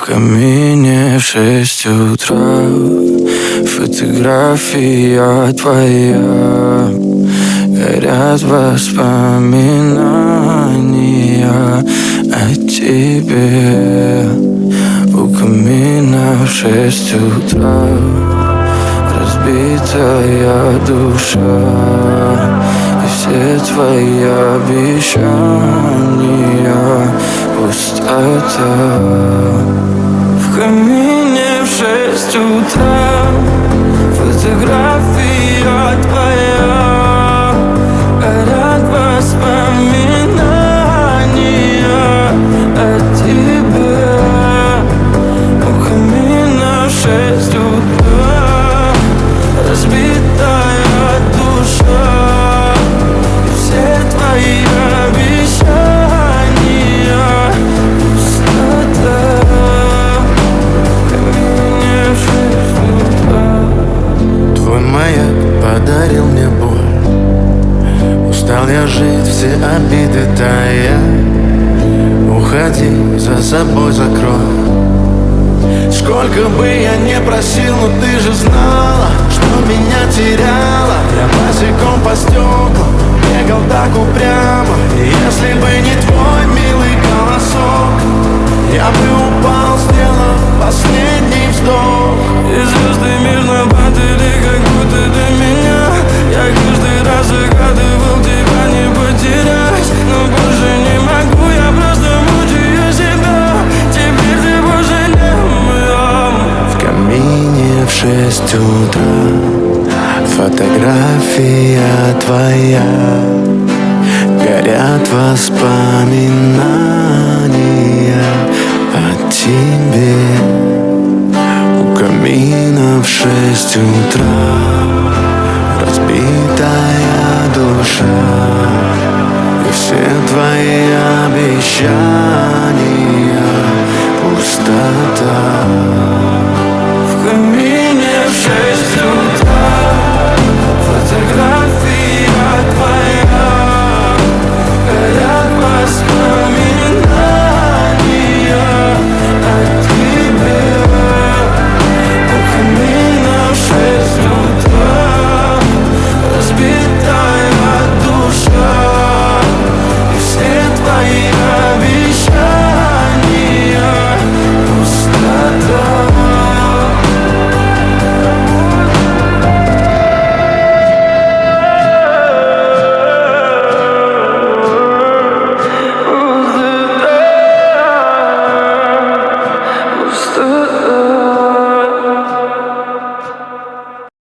камине в 6 утра фотография твоя. Горят воспоминания о тебе. У камина в 6 утра разбитая душа, и все твои обещания пустота. В камине в 6 утра фотография твоя. Горят воспоминания о тебе. У камина в 6 утра разбитая душа, и все твои обещания пустота. В камине в 6 утра. Твой маяк подарил мне боль. Устал я жить, все обиды тая. Уходи, за собой закрой. Сколько бы я не просил, но ты же знала, что меня теряла. Я босиком по стеклам бегал так упрямо. И если бы не твой милый голосок, я бы упал, сделав последний вздох. И звезды мирно падали, как будто до меня. Я каждый раз загадывал тебя не потерять, но больше не могу, я просто мучаю себя. Теперь ты пожалел моем. В камине в 6 утра фотография твоя. Горят воспоминания о тебе. У камина в 6 утра разбитая душа, и все твои обещания